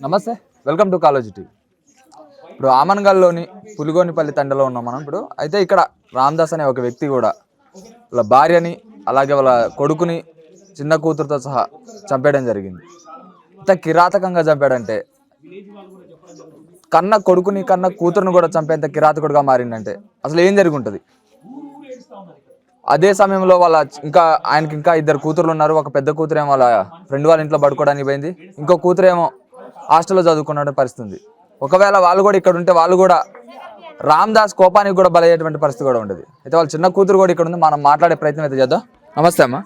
నమస్తే, welcome to college TV. ఇప్పుడు ఆమన్గల్లోని పులిగోనిపల్లి తండలో ఉన్నాం మనం. ఇప్పుడు అయితే ఇక్కడ రామ్దాస్ అనే ఒక వ్యక్తి కూడా వాళ్ళ భార్యని అలాగే వాళ్ళ కొడుకుని చిన్న కూతురుతో సహా చంపేయడం జరిగింది. ఇంత కిరాతకంగా చంపాడంటే కన్న కొడుకుని కన్న కూతురుని కూడా చంపేంత కిరాతకుడుగా మారిందంటే అసలు ఏం జరిగి ఉంటుంది? అదే సమయంలో వాళ్ళ ఆయనకి ఇంకా ఇద్దరు కూతుర్లు ఉన్నారు. ఒక పెద్ద కూతురేమో వాళ్ళ ఫ్రెండ్ వాళ్ళ ఇంట్లో పడుకోవడానికి పోయింది, ఇంకో కూతురేమో హాస్టల్లో చదువుకున్న పరిస్థితి. ఒకవేళ వాళ్ళు కూడా ఇక్కడ ఉంటే వాళ్ళు కూడా రామ్దాస్ కోపానికి కూడా బలయ్యేటువంటి పరిస్థితి కూడా ఉండేది. అయితే వాళ్ళ చిన్న కూతురు కూడా ఇక్కడ ఉంది, మనం మాట్లాడే ప్రయత్నం అయితే చేద్దాం. నమస్తే అమ్మా.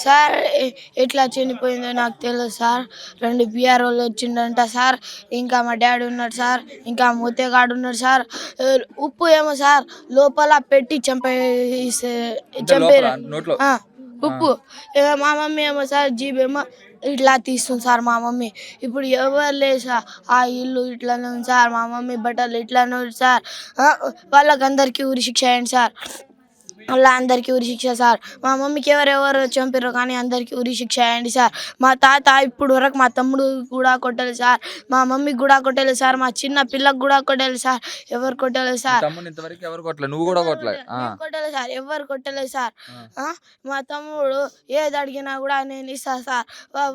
సార్ ఎట్లా చనిపోయిందో నాకు తెలియదు సార్. 2 పిఆర్ఓలు వచ్చిండంట సార్. ఇంకా మా డాడీ ఉన్నాడు సార్, ఇంకా మూతేగాడు ఉన్నాడు సార్. ఉప్పు ఏమో సార్ లోపల పెట్టి చంపారు ఉప్పు. మా మమ్మీ ఏమో సార్ జీబేమో ఇట్లా తీస్తుంది సార్ మా మమ్మీ. ఇప్పుడు ఎవరు లేదు సార్, ఆ ఇల్లు ఇట్లానే ఉంది సార్, మా మమ్మీ బట్టలు ఇట్లానే ఉంది సార్. వాళ్ళకందరికీ ఉరి శిక్ష అయ్యండి సార్, అలా అందరికీ ఉరి శిక్ష సార్. మా మమ్మీకి ఎవరెవరు చంపారో కానీ అందరికీ ఉరి శిక్ష అయ్యండి సార్. మా తాత ఇప్పుడు వరకు మా తమ్ముడు కూడా కొట్టలేదు సార్, మా మమ్మీకి కూడా కొట్టలేదు సార్, మా చిన్న పిల్లకు కూడా కొట్టలేదు సార్. ఎవరు కొట్టలేదు సార్, కొట్టలేదు సార్, ఎవరు కొట్టలేదు సార్. మా తమ్ముడు ఏది అడిగినా కూడా నేను ఇస్తాను సార్.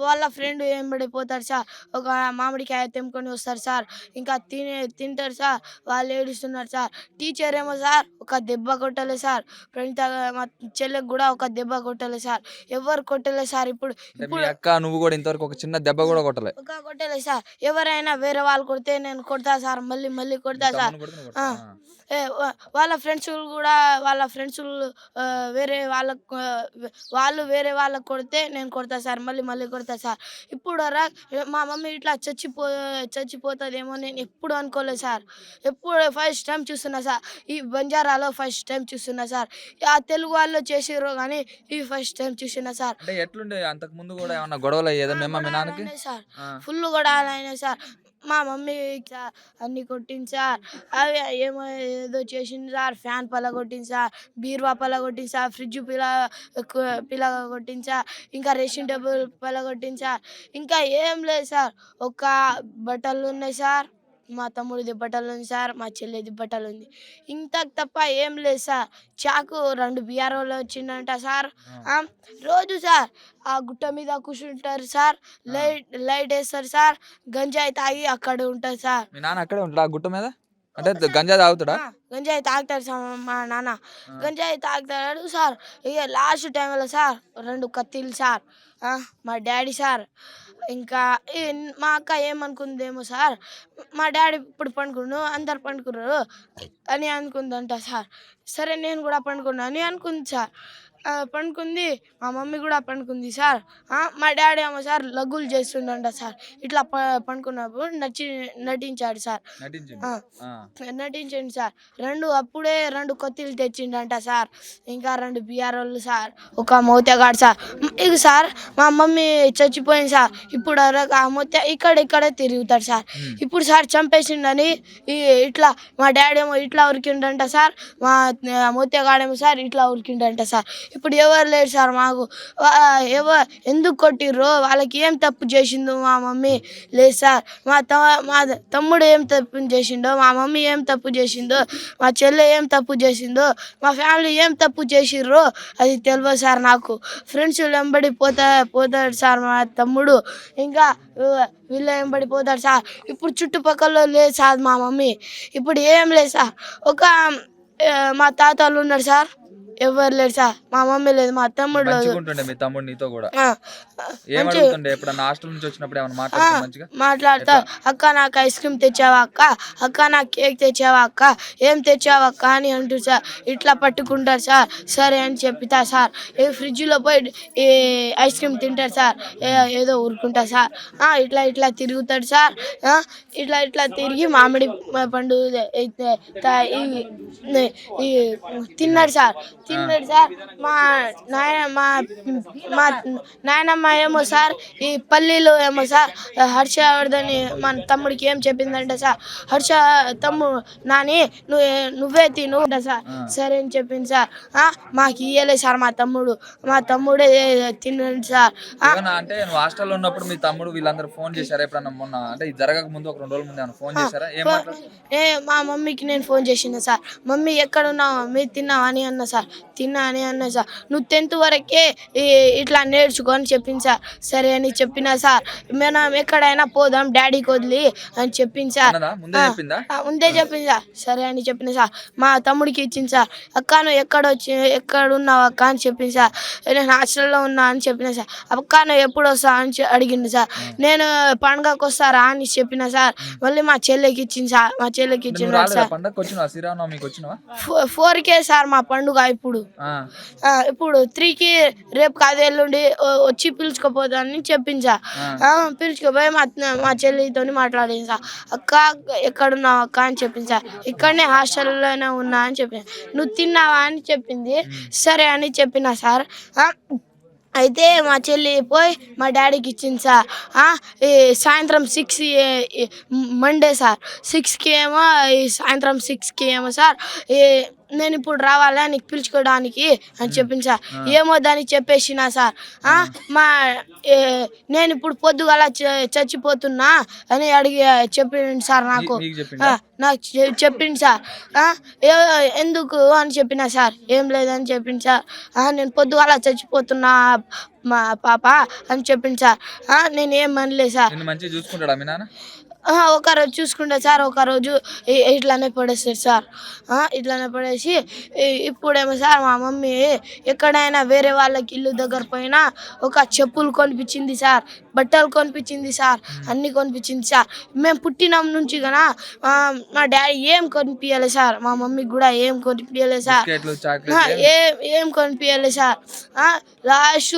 వాళ్ళ ఫ్రెండ్ ఏం పడిపోతాడు సార్, ఒక మామిడికాయ తెంపుకొని వస్తారు సార్, ఇంకా తింటారు సార్. వాళ్ళు ఏడుస్తున్నారు సార్. టీచర్ ఏమో సార్ ఒక దెబ్బ కొట్టలేదు సార్. మా చెల్లెకి కూడా ఒక దెబ్బ కొట్టలేదు సార్. ఎవరు కొట్టలేదు సార్. ఇప్పుడు నువ్వు కూడా ఇంతవరకు ఒక చిన్న దెబ్బ కూడా కొట్టలేదు సార్. ఎవరైనా వేరే వాళ్ళు కొడితే నేను కొడతా సార్, మళ్ళీ కొడతా సార్. వాళ్ళ ఫ్రెండ్స్ వేరే వేరే వాళ్ళకు కొడితే నేను కొడతా సార్, మళ్ళీ కొడతా సార్. ఇప్పుడు మా మమ్మీ ఇట్లా చచ్చిపోతుందేమో నేను ఎప్పుడు అనుకోలేదు సార్. ఎప్పుడు ఫస్ట్ టైం చూస్తున్నా సార్, ఈ బంజారాలో ఫస్ట్ టైం చూస్తున్నా సార్. ఆ తెలుగు వాళ్ళు చేసిర్రు కానీ ఈ ఫస్ట్ టైం చూస్తున్నా సార్. ఎట్లుండే అంతకు ముందు కూడా ఏమన్నా గొడవలు అయ్యేదా మీ నాన్నకి? సార్ ఫుల్ గొడవలు అయినాయి సార్. మా మమ్మీ అన్ని కొట్టింది సార్. అవి ఏదో చేసింది సార్. ఫ్యాన్ పలగొట్టింది సార్, బీరువా పలగొట్టింది సార్, ఫ్రిడ్జ్ పిలగొట్టింది సార్, ఇంకా డ్రెస్సింగ్ టేబుల్ పలగొట్టింది సార్. ఇంకా ఏం లేదు సార్, ఒక బట్టలు ఉన్నాయి సార్, మా తమ్ముడిది బట్టలు ఉంది సార్, మా చెల్లిది బట్టలు ఉంది, ఇంత తప్ప ఏం లేదు సార్. చాకు 2 బిఆర్ఓలు వచ్చిందంట సార్. రోజు సార్ ఆ గుట్ట మీద కూర్చుంటారు సార్, లైట్ వేస్తారు సార్, గంజాయి తాగి అక్కడే ఉంటారు సార్. మీ నాన్న అక్కడే ఉంటాడు ఆ గుట్ట మీద? అంటే గంజాయి తాగుతాడా? గంజాయి తాగుతాడు సార్ మా నాన్న, గంజాయి తాగుతాడు సార్. ఇక లాస్ట్ టైంలో సార్ 2 కత్తిలు సార్. మా డాడీ సార్, ఇంకా మా అక్క ఏమనుకుందేమో సార్, మా డాడీ ఇప్పుడు పండుకున్నాను అందరు పండుకున్నారు అని అనుకుందంట సార్. సరే నేను కూడా పండుకున్నా అని అనుకుంది సార్. పండుకుంది, మా మమ్మీ కూడా పండుకుంది సార్. మా డాడీ ఏమో సార్ లగ్గులు చేస్తుండంట సార్. ఇట్లా పండుకున్నప్పుడు నటించాడు సార్, నటించండి సార్. అప్పుడే 2 కత్తిలు తెచ్చిండంట సార్, ఇంకా 2 బిఆర్ఓలు సార్, ఒక మోతగాడు సార్. ఇక సార్ మా మమ్మీ చచ్చిపోయింది సార్. ఇప్పుడు ఆ మోత ఇక్కడే తిరుగుతాడు సార్. ఇప్పుడు సార్ చంపేసిండని ఇట్లా మా డాడీ ఏమో ఇట్లా ఉరికిండంట సార్, మా మోతగాడేమో సార్ ఇట్లా ఉరికిండంట సార్. ఇప్పుడు ఎవరు లేరు సార్ మాకు. ఎందుకు కొట్టిర్రో, వాళ్ళకి ఏం తప్పు చేసిందో మా మమ్మీ లేదు సార్. మా తమ్ముడు ఏం తప్పు చేసిండో, మా మమ్మీ ఏం తప్పు చేసిందో, మా చెల్లె ఏం తప్పు చేసిందో, మా ఫ్యామిలీ ఏం తప్పు చేసిర్రో అది తెలియదు సార్ నాకు. ఫ్రెండ్స్ వెంబడి పోతాడు సార్ మా తమ్ముడు, ఇంకా వీళ్ళు వెంబడిపోతాడు సార్. ఇప్పుడు చుట్టుపక్కల లేదు సార్ మా మమ్మీ. ఇప్పుడు ఏం లేదు సార్. మా తాతలు ఉన్నారు సార్, ఎవరు లేరు సార్. మా మమ్మీ లేదు, మా తమ్ముడు లేదు. మీ తమ్ముడు నీతో కూడా మాట్లాడతా, అక్క నాకు ఐస్ క్రీమ్ తెచ్చావా అక్క, అక్క నాకు కేక్ తెచ్చావా అక్క, ఏం తెచ్చావా అక్క అని అంటారు సార్. ఇట్లా పట్టుకుంటారు సార్. సరే అని చెప్తా సార్. ఫ్రిడ్జ్లో పోయి ఐస్ క్రీమ్ తింటారు సార్, ఏదో ఊరుకుంటారు సార్. ఇట్లా తిరుగుతాడు సార్. ఇట్లా తిరిగి మామిడి పండు తిన్నాడు సార్. తిన్నాడు సార్. మా మా నాయనమ్మ ఏమో సార్ ఈ పల్లీలు ఏమో సార్ హర్షవర్ధన్ మన తమ్ముడికి ఏం చెప్పిందంటే సార్, హర్ష నాని నువ్వే తిను సార్. సరే అని చెప్పింది సార్. మాకు ఇయ్యలేదు సార్ మా తమ్ముడే తిన్నాడు సార్. అంటే నువ్వు హాస్టల్లో ఉన్నప్పుడు మీ తమ్ముడు వీళ్ళందరూ ఫోన్ చేశారా ఎప్పుడన్నా? మొన్న అంటే జరగక ముందు ఒక 2 రోజుల ముందు ఫోన్ చేశారా? మా మమ్మీకి నేను ఫోన్ చేసిన సార్. మమ్మీ ఎక్కడ ఉన్నావు, మీరు తిన్నావా అని అన్నా సార్. తిన్నా అని అన్నా సార్. నువ్వు 10th వరకే ఇట్లా నేర్చుకో అని చెప్పింది సార్. సరే అని చెప్పినా సార్. మనం ఎక్కడైనా పోదాం డాడీకి వదిలి అని చెప్పింది సార్. ముందే చెప్పింది సార్. సరే అని చెప్పిన సార్. మా తమ్ముడికి ఇచ్చింది సార్. అక్క నువ్వు ఎక్కడున్నావు అక్క అని చెప్పింది సార్. నేను హాస్టల్లో ఉన్నా అని చెప్పిన సార్. అక్క నువ్వు ఎప్పుడు వస్తావు అని అడిగింది సార్. నేను పండుగకు వస్తారా అని చెప్పిన సార్. మళ్ళీ మా చెల్లెకి ఇచ్చింది సార్. మా చెల్లెకి ఇచ్చింది సార్. 4కే సార్ మా పండుగ. ఇప్పుడు 3కి రేపు కాదు ఎల్లుండి వచ్చి పిలుచుకోపోతానని చెప్పింది సార్. పిలుచుకోపోయి మా చెల్లితో మాట్లాడింది సార్. అక్క ఎక్కడున్నావు అక్క అని చెప్పింది సార్. ఇక్కడనే హాస్టల్లోనే ఉన్నా అని చెప్పింది. నువ్వు తిన్నావా అని చెప్పింది. సరే అని చెప్పిన సార్. అయితే మా చెల్లి పోయి మా డాడీకి ఇచ్చింది సార్. సాయంత్రం 6 మండే సార్. 6కి ఏమో సాయంత్రం 6కి ఏమో సార్ నేను ఇప్పుడు రావాలా నీకు పిలుచుకోవడానికి అని చెప్పింది సార్. ఏమో దాన్ని చెప్పేసిన సార్. నేను ఇప్పుడు పొద్దుగల చచ్చిపోతున్నా అని చెప్పింది సార్. నాకు చెప్పింది సార్. ఎందుకు అని చెప్పిన సార్. ఏం లేదని చెప్పింది సార్. నేను పొద్దుగల చచ్చిపోతున్నా మా పాప అని చెప్పింది సార్. నేను ఏం అనలేదు సార్. మంచిగా చూసుకుంటాడా మీ నాన్న? ఒకరోజు చూసుకుంటా సార్, ఒకరోజు ఇట్లానే పడేస్తారు సార్. ఇట్లానే పడేసి ఇప్పుడేమో సార్ మా మమ్మీ ఎక్కడైనా వేరే వాళ్ళకి ఇల్లు దగ్గర పోయినా ఒక చెప్పులు కొనిపించింది సార్, బట్టలు కొనిపించింది సార్, అన్నీ కొనిపించింది సార్. మేము పుట్టిన నుంచి కన్నా మా డాడీ ఏం కొనిపించలేదు సార్. మా మమ్మీకి కూడా ఏం కొనిపించలేదు సార్. ఏం కొనిపించలేదు సార్. లాస్ట్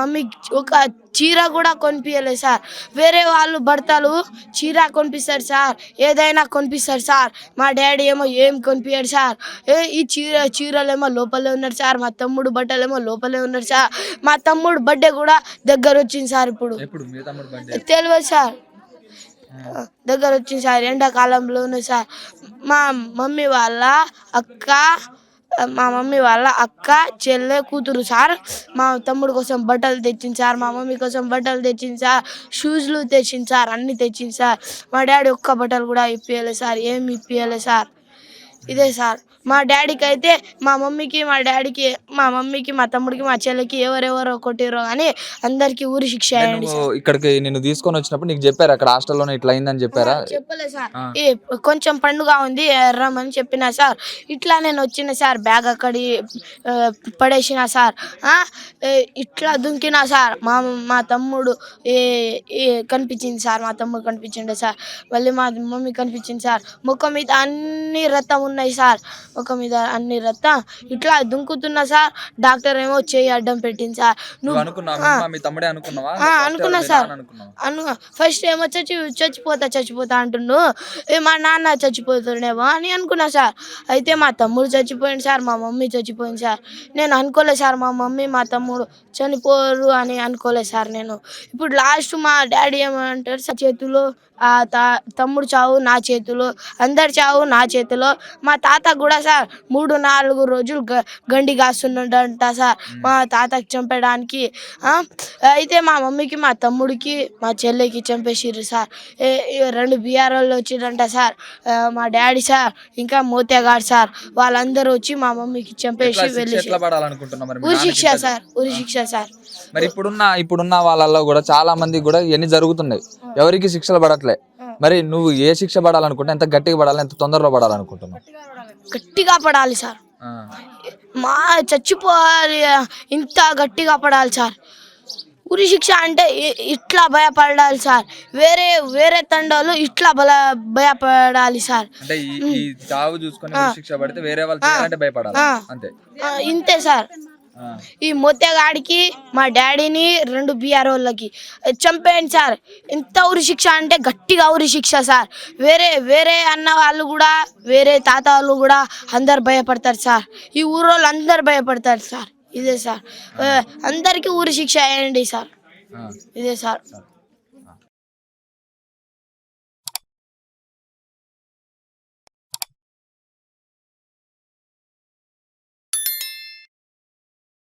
మమ్మీకి ఒక చీర కూడా కొనిపించలేదు సార్. వేరే వాళ్ళు భర్తలు చీర కొనిపిస్తారు సార్, ఏదైనా కొనిపిస్తారు సార్. మా డాడీ ఏమో ఏం కొనిపించాడు సార్. ఈ చీరలేమో లోపలే ఉన్నాడు సార్. మా తమ్ముడు బట్టలేమో లోపలే ఉన్నాడు సార్. మా తమ్ముడు బర్త్డే కూడా దగ్గర వచ్చింది సార్. ఇప్పుడు తెలియదు సార్. దగ్గర వచ్చింది సార్, ఎండాకాలంలోనే సార్. మా మమ్మీ వాళ్ళ అక్క చెల్లె కూతురు సార్ మా తమ్ముడు కోసం బట్టలు తెచ్చింది సార్. మా మమ్మీ కోసం బట్టలు తెచ్చింది సార్. షూస్లు తెచ్చింది సార్. అన్నీ తెచ్చింది సార్. మా డాడీ ఒక్క బట్టలు కూడా ఇప్పియలేదు సార్. ఏమి ఇప్పియలేదు సార్. ఇదే సార్ మా డాడీకి అయితే మా మమ్మీకి మా తమ్ముడికి మా చెల్లికి ఎవరెవరో కొట్టిరో కానీ అందరికి ఊరి శిక్ష అయ్యండి. ఇక్కడికి నిన్ను తీసుకొని వచ్చినప్పుడు నీకు చెప్పారు అక్కడ హాస్టల్లోనే ఇట్లా అయిందని చెప్పారా? చెప్పలేదు సార్. కొంచెం పండుగ ఉంది రమ్మని చెప్పిన సార్. ఇట్లా నేను వచ్చిన సార్. బ్యాగ్ అక్కడి పడేసిన సార్. ఇట్లా దుంకినా సార్. మా తమ్ముడు కనిపించింది సార్. మా తమ్ముడు కనిపించిండే సార్. మళ్ళీ మా మమ్మీ కనిపించింది సార్. ముఖం మీద అన్ని రక్తం ఉన్నాయి సార్. ఒక మీద అన్ని రక్తం ఇట్లా దుంకుతున్నా సార్. డాక్టర్ ఏమో చేయి అడ్డం పెట్టింది సార్. అనుకున్నా సార్. ఫస్ట్ ఏమో చచ్చిపోతా అంటుండు. మా నాన్న చచ్చిపోతుండేమో అని అనుకున్నా సార్. అయితే మా తమ్ముడు చచ్చిపోయింది సార్. మా మమ్మీ చచ్చిపోయింది సార్. నేను అనుకోలేదు సార్ మా మమ్మీ మా తమ్ముడు చనిపోరు అని అనుకోలేదు సార్ నేను. ఇప్పుడు లాస్ట్ మా డాడీ ఏమంటారు సార్, చేతిలో తమ్ముడు చావు నా చేతిలో, అందరి చావు నా చేతిలో. మా తాత కూడా సార్ 3-4 రోజులు గండి కాస్తున్నాడంట సార్ మా తాతకి చంపడానికి. అయితే మా మమ్మీకి మా తమ్ముడికి మా చెల్లికి చంపేసిర్రు సార్. 2 బిఆర్ఓలు వచ్చిరంట సార్. మా డాడీ సార్ ఇంకా మోతేగాడు సార్ వాళ్ళందరూ వచ్చి మా మమ్మీకి చంపేసి వెళ్ళి ఉరి శిక్ష సార్. మరి ఇప్పుడున్న వాళ్ళల్లో కూడా చాలా మంది కూడా ఇవన్నీ జరుగుతున్నాయి, ఎవరికి శిక్షలు పడట్లే. మరి నువ్వు ఏ శిక్ష పడాలనుకుంటా, ఎంత గట్టిగా పడాలి, ఎంత తొందరలో పడాలనుకుంటున్నావు? గట్టిగా పడాలి సార్. చచ్చిపోవాలి ఇంత గట్టిగా పడాలి సార్. ఉరి శిక్ష అంటే ఇట్లా భయపడాలి సార్. వేరే తండాలు ఇట్లా భయపడాలి సార్. ఇంతే సార్. ఈ మొత్తగాడికి మా డాడీని 2 బీఆర్ వాళ్ళకి చంపేయండి సార్. ఎంత ఉరి శిక్ష అంటే గట్టిగా ఉరి శిక్ష సార్. వేరే వేరే అన్న వాళ్ళు కూడా వేరే తాత వాళ్ళు కూడా అందరు భయపడతారు సార్. ఈ ఊరోళ్ళు అందరు భయపడతారు సార్. ఇదే సార్ అందరికీ ఉరి శిక్ష వేయండి సార్. ఇదే సార్.